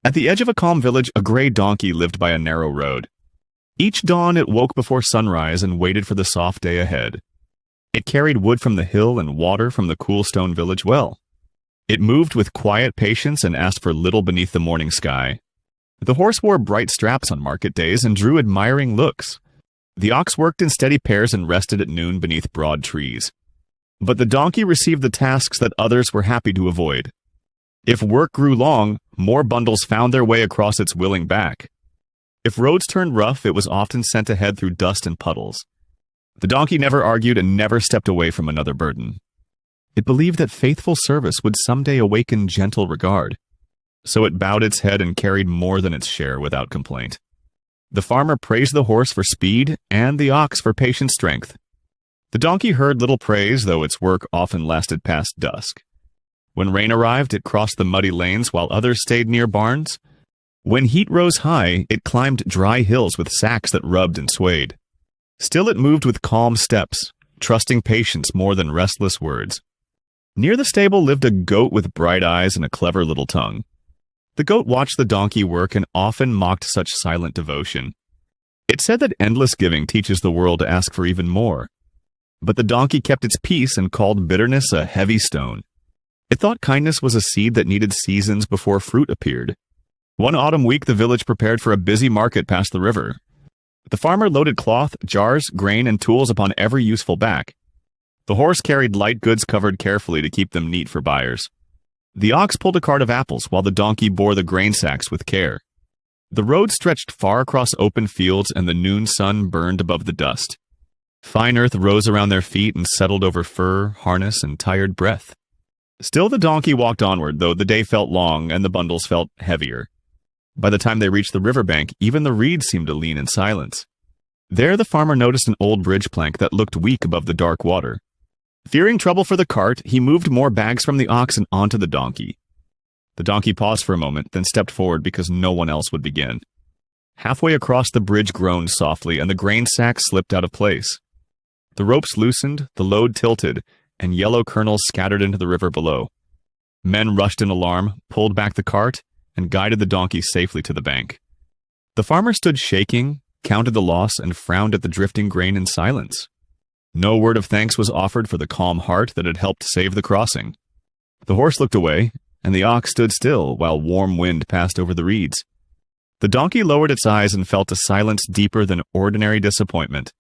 At the edge of a calm village, a gray donkey lived by a narrow road. Each dawn it woke before sunrise and waited for the soft day ahead. It carried wood from the hill and water from the cool stone village well. It moved with quiet patience and asked for little beneath the morning sky. The horse wore bright straps on market days and drew admiring looks. The ox worked in steady pairs and rested at noon beneath broad trees. But the donkey received the tasks that others were happy to avoid. If work grew long, more bundles found their way across its willing back. If roads turned rough, it was often sent ahead through dust and puddles. The donkey never argued and never stepped away from another burden. It believed that faithful service would someday awaken gentle regard. So it bowed its head and carried more than its share without complaint. The farmer praised the horse for speed and the ox for patient strength. The donkey heard little praise, though its work often lasted past dusk. When rain arrived, it crossed the muddy lanes while others stayed near barns. When heat rose high, it climbed dry hills with sacks that rubbed and swayed. Still it moved with calm steps, trusting patience more than restless words. Near the stable lived a goat with bright eyes and a clever little tongue. The goat watched the donkey work and often mocked such silent devotion. It said that endless giving teaches the world to ask for even more. But the donkey kept its peace and called bitterness a heavy stone. It thought kindness was a seed that needed seasons before fruit appeared. One autumn week, the village prepared for a busy market past the river. The farmer loaded cloth, jars, grain, and tools upon every useful back. The horse carried light goods covered carefully to keep them neat for buyers. The ox pulled a cart of apples, while the donkey bore the grain sacks with care. The road stretched far across open fields, and the noon sun burned above the dust. Fine earth rose around their feet and settled over fur, harness, and tired breath. Still the donkey walked onward, though the day felt long and the bundles felt heavier. By the time they reached the riverbank, even the reeds seemed to lean in silence. There the farmer noticed an old bridge plank that looked weak above the dark water. Fearing trouble for the cart, he moved more bags from the ox and onto the donkey. The donkey paused for a moment, then stepped forward because no one else would begin. Halfway across, the bridge groaned softly, and the grain sack slipped out of place. The ropes loosened, the load tilted, and yellow kernels scattered into the river below. Men rushed in alarm, pulled back the cart, and guided the donkey safely to the bank. The farmer stood shaking, counted the loss, and frowned at the drifting grain in silence. No word of thanks was offered for the calm heart that had helped save the crossing. The horse looked away, and the ox stood still while warm wind passed over the reeds. The donkey lowered its eyes and felt a silence deeper than ordinary disappointment.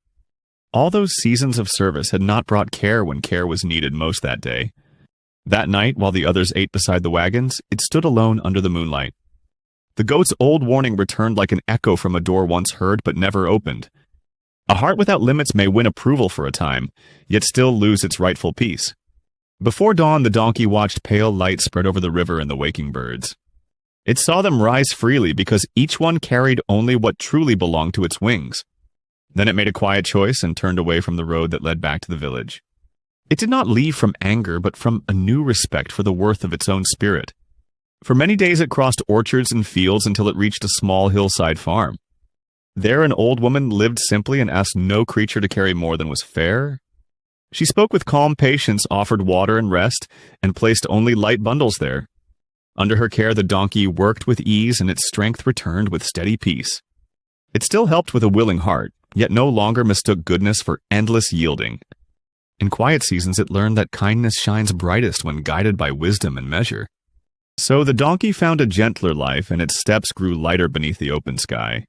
All those seasons of service had not brought care when care was needed most that day. That night, while the others ate beside the wagons, it stood alone under the moonlight. The goat's old warning returned like an echo from a door once heard but never opened. A heart without limits may win approval for a time, yet still lose its rightful peace. Before dawn, the donkey watched pale light spread over the river and the waking birds. It saw them rise freely because each one carried only what truly belonged to its wings. Then it made a quiet choice and turned away from the road that led back to the village. It did not leave from anger, but from a new respect for the worth of its own spirit. For many days it crossed orchards and fields until it reached a small hillside farm. There an old woman lived simply and asked no creature to carry more than was fair. She spoke with calm patience, offered water and rest, and placed only light bundles there. Under her care the donkey worked with ease, and its strength returned with steady peace. It still helped with a willing heart, yet no longer mistook goodness for endless yielding. In quiet seasons it learned that kindness shines brightest when guided by wisdom and measure. So the donkey found a gentler life, and its steps grew lighter beneath the open sky.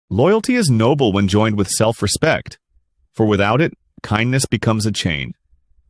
Loyalty is noble when joined with self-respect, for without it, kindness becomes a chain.